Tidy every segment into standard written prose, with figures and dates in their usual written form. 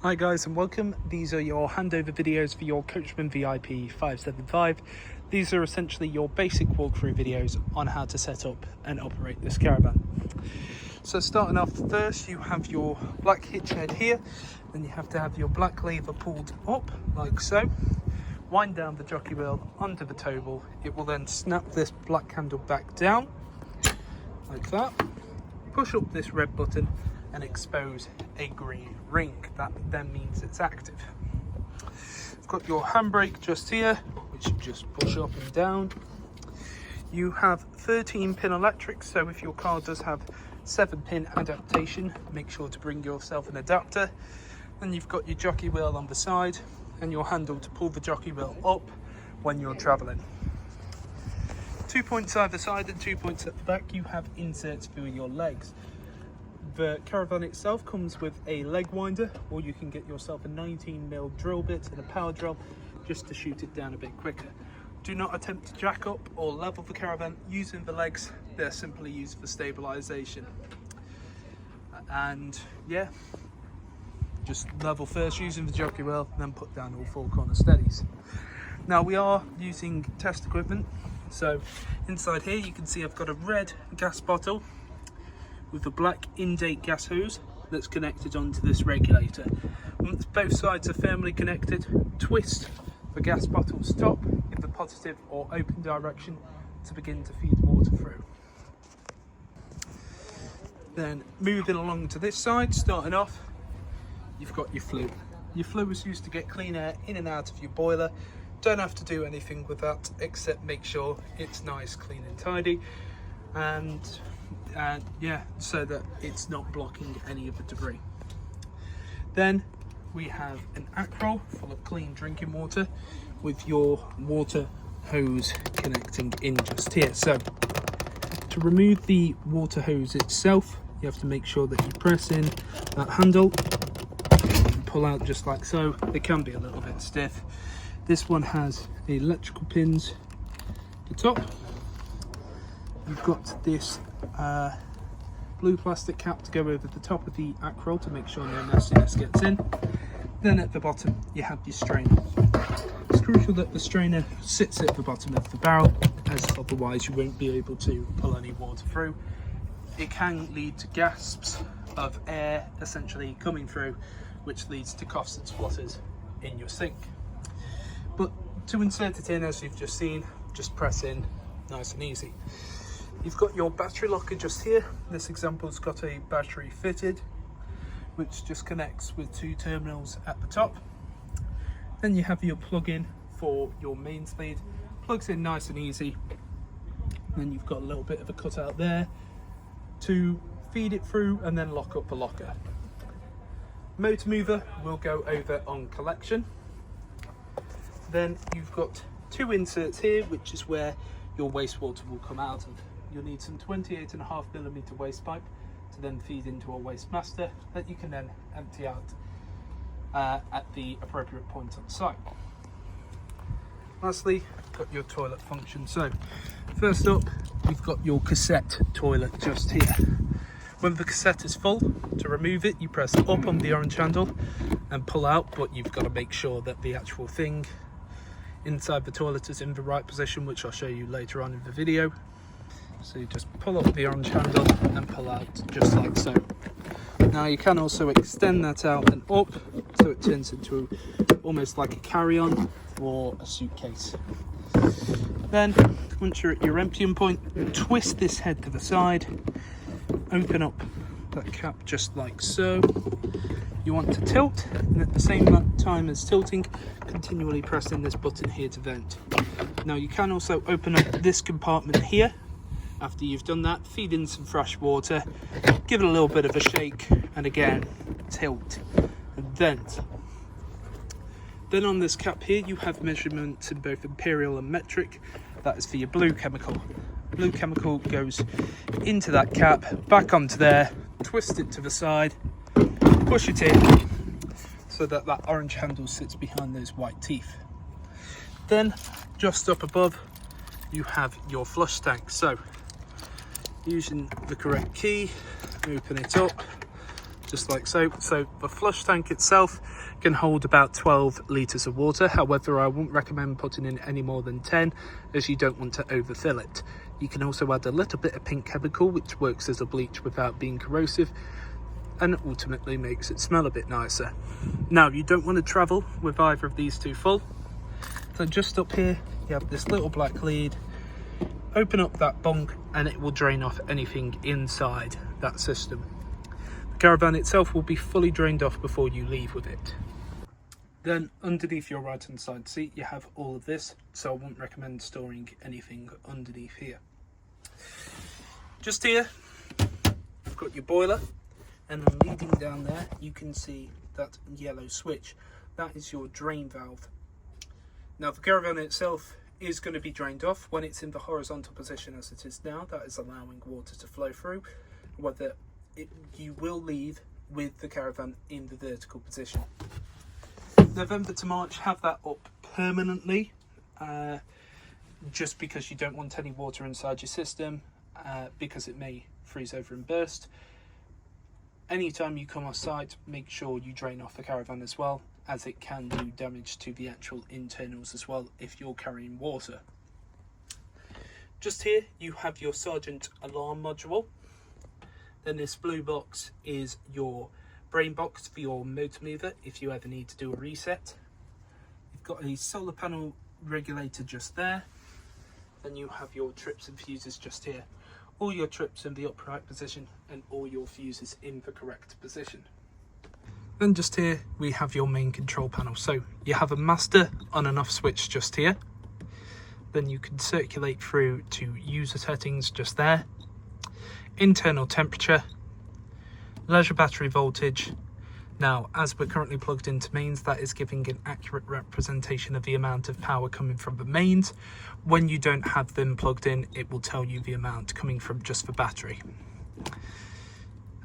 Hi guys and welcome. These are your handover videos for your Coachman Vip 575. These are essentially your basic walkthrough videos on how to set up and operate this caravan. So starting off, first you have your black hitch head here, then you have to have your black lever pulled up like so. Wind down the jockey wheel onto the tow ball. It will then snap this black handle back down like that. Push up this red button and expose a green ring. That then means it's active. You've got your handbrake just here, which you just push up and down. You have 13-pin electrics, so if your car does have 7-pin adaptation, make sure to bring yourself an adapter. Then you've got your jockey wheel on the side and your handle to pull the jockey wheel up when you're traveling. 2 points either side and 2 points at the back. You have inserts for your legs. The caravan itself comes with a leg winder, or you can get yourself a 19mm drill bit and a power drill just to shoot it down a bit quicker. Do not attempt to jack up or level the caravan using the legs. They're simply used for stabilization. And yeah, just level first using the jockey wheel, then put down all 4 corner steadies. Now we are using test equipment, so inside here you can see I've got a red gas bottle with a black in-date gas hose that's connected onto this regulator. Once both sides are firmly connected, twist the gas bottle's top in the positive or open direction to begin to feed water through. Then moving along to this side, starting off, you've got your flue. Your flue is used to get clean air in and out of your boiler. Don't have to do anything with that except make sure it's nice, clean and tidy, and yeah, so that it's not blocking any of the debris. Then we have an acroll full of clean drinking water with your water hose connecting in just here. So to remove the water hose itself, you have to make sure that you press in that handle and pull out just like so. They can be a little bit stiff. This one has the electrical pins at the top. You've got this blue plastic cap to go over the top of the acroll to make sure no nastiness gets in. Then at the bottom you have your strainer. It's crucial that the strainer sits at the bottom of the barrel, as otherwise you won't be able to pull any water through. It can lead to gasps of air essentially coming through, which leads to coughs and splutters in your sink. But to insert it in, as you've just seen, just press in, nice and easy. You've got your battery locker just here. This example's got a battery fitted, which just connects with 2 terminals at the top. Then you have your plug-in for your mains lead. Plugs in nice and easy. Then you've got a little bit of a cutout there to feed it through and then lock up the locker. Motor mover will go over on collection. Then you've got 2 inserts here, which is where your wastewater will come out of. You'll need some 28.5mm waste pipe to then feed into a waste master that you can then empty out at the appropriate point on site. Lastly, got your toilet function. So first up, we've got your cassette toilet just here. When the cassette is full, to remove it you press up on the orange handle and pull out, but you've got to make sure that the actual thing inside the toilet is in the right position, which I'll show you later on in the video. So you just pull up the orange handle and pull out just like so. Now you can also extend that out and up so it turns into almost like a carry-on or a suitcase. Then once you're at your emptying point, twist this head to the side, open up that cap just like so. You want to tilt, and at the same time as tilting, continually pressing this button here to vent. Now you can also open up this compartment here. After you've done that, feed in some fresh water, give it a little bit of a shake, and again, tilt and vent. Then on this cap here, you have measurements in both imperial and metric. That is for your blue chemical. Blue chemical goes into that cap, back onto there, twist it to the side, push it in so that that orange handle sits behind those white teeth. Then just up above you have your flush tank. So using the correct key, open it up just like so. So the flush tank itself can hold about 12 litres of water. However, I wouldn't recommend putting in any more than 10, as you don't want to overfill it. You can also add a little bit of pink chemical, which works as a bleach without being corrosive, and ultimately makes it smell a bit nicer. Now, you don't want to travel with either of these two full. So just up here, you have this little black lead. Open up that bung and it will drain off anything inside that system. The caravan itself will be fully drained off before you leave with it. Then underneath your right hand side seat you have all of this, so I wouldn't recommend storing anything underneath here. Just here you've got your boiler, and then leading down there you can see that yellow switch. That is your drain valve. Now the caravan itself is going to be drained off when it's in the horizontal position as it is now. That is allowing water to flow through. You will leave with the caravan in the vertical position. November to March, have that up permanently, just because you don't want any water inside your system, because it may freeze over and burst. Anytime you come off site, make sure you drain off the caravan as well, as it can do damage to the actual internals as well if you're carrying water. Just here you have your Sergeant alarm module. Then this blue box is your brain box for your motor mover if you ever need to do a reset. You've got a solar panel regulator just there. Then you have your trips and fuses just here. All your trips in the upright position and all your fuses in the correct position. Then just here we have your main control panel. So you have a master on and off switch just here. Then you can circulate through to user settings just there. Internal temperature, leisure battery voltage. Now, as we're currently plugged into mains, that is giving an accurate representation of the amount of power coming from the mains. When you don't have them plugged in, it will tell you the amount coming from just the battery.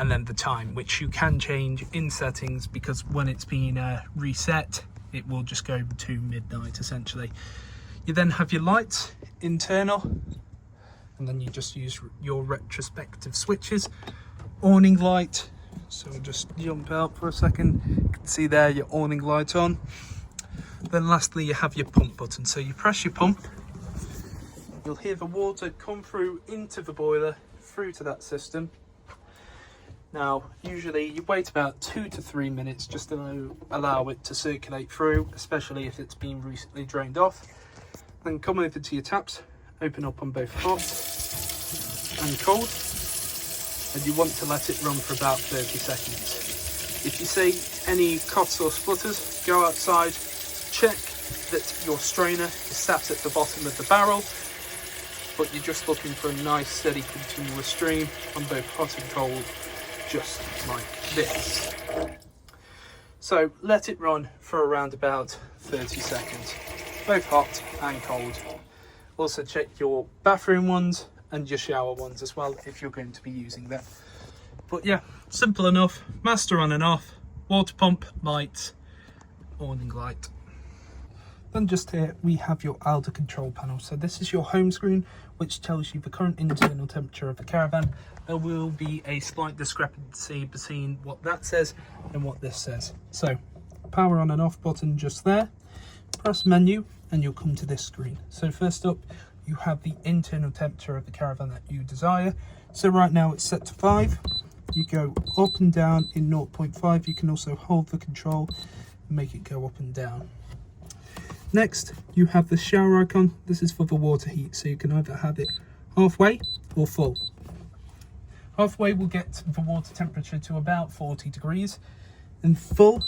And then the time, which you can change in settings, because when it's been reset, it will just go to midnight essentially. You then have your lights, internal, and then you just use your retrospective switches. Awning light, so we'll just jump out for a second. You can see there your awning light on. Then lastly you have your pump button, so you press your pump, you'll hear the water come through into the boiler, through to that system. Now usually you wait about 2 to 3 minutes just to allow it to circulate through, especially if it's been recently drained off. Then come over to your taps, open up on both hot and cold, and you want to let it run for about 30 seconds. If you see any coughs or splutters, go outside, check that your strainer is sat at the bottom of the barrel, but you're just looking for a nice steady continuous stream on both hot and cold, just like this. So let it run for around about 30 seconds, both hot and cold. Also check your bathroom ones and your shower ones as well if you're going to be using them. But yeah, simple enough. Master on and off, water pump, lights, awning light. Then just here we have your ALDA control panel. So this is your home screen, which tells you the current internal temperature of the caravan. There will be a slight discrepancy between what that says and what this says. So power on and off button just there. Press menu and you'll come to this screen. So first up, you have the internal temperature of the caravan that you desire. So right now it's set to 5. You go up and down in 0.5. You can also hold the control and make it go up and down. Next, you have the shower icon. This is for the water heat, so you can either have it halfway or full. Halfway will get the water temperature to about 40 degrees, and full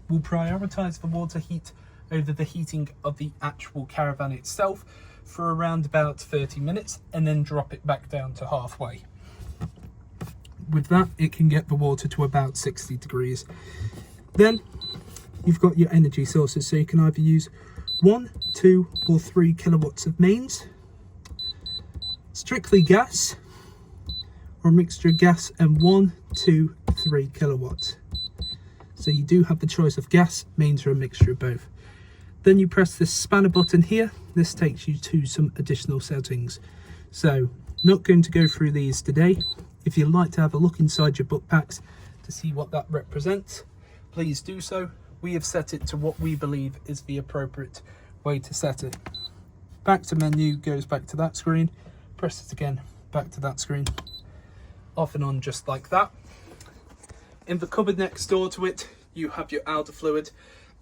will prioritise the water heat over the heating of the actual caravan itself for around about 30 minutes, and then drop it back down to halfway. With that, it can get the water to about 60 degrees. Then you've got your energy sources, so you can either use 1, 2 or 3 kilowatts of mains, strictly gas, or a mixture of gas and 1, 2, 3 kilowatts. So you do have the choice of gas, mains, or a mixture of both. Then you press this spanner button here. This takes you to some additional settings. So not going to go through these today. If you'd like to have a look inside your book packs, to see what that represents, please do so. We have set it to what we believe is the appropriate way to set it. Back to menu, goes back to that screen, press it again, back to that screen, off and on just like that. In the cupboard next door to it, you have your outer fluid.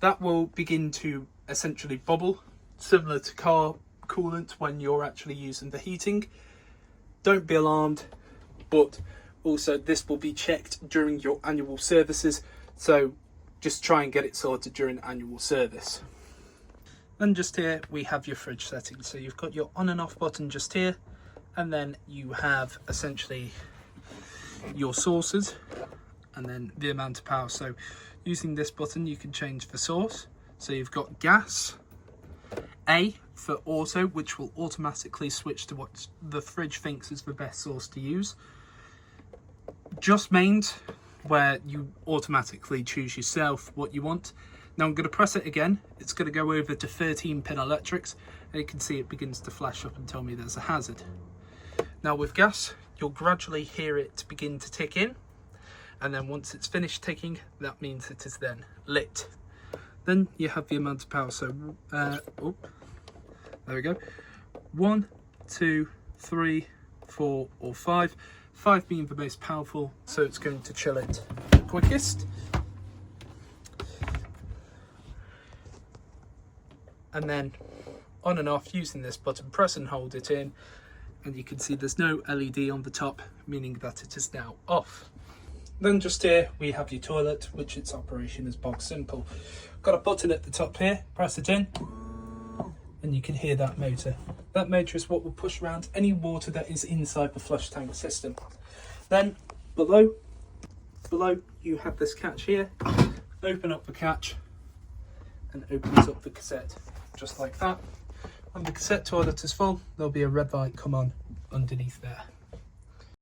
That will begin to essentially bubble, similar to car coolant when you're actually using the heating. Don't be alarmed, but also this will be checked during your annual services, so just try and get it sorted during annual service. Then just here we have your fridge settings. So you've got your on and off button just here, and then you have essentially your sources and then the amount of power. So using this button you can change the source. So you've got gas, A for auto, which will automatically switch to what the fridge thinks is the best source to use. Just mains, where you automatically choose yourself what you want. Now I'm going to press it again. It's going to go over to 13-pin electrics, and you can see it begins to flash up and tell me there's a hazard. Now with gas, you'll gradually hear it begin to tick in, and then once it's finished ticking, that means it is then lit. Then you have the amount of power. So there we go. 1, 2, 3, 4 or 5. 5 being the most powerful, so it's going to chill it quickest. And then on and off using this button, press and hold it in, and you can see there's no LED on the top, meaning that it is now off. Then just here we have your toilet, which its operation is bog simple. Got a button at the top here, press it in, and you can hear that motor. That motor is what will push around any water that is inside the flush tank system. Then below you have this catch here. Open up the catch and opens up the cassette, just like that. When the cassette toilet is full, there'll be a red light come on underneath there.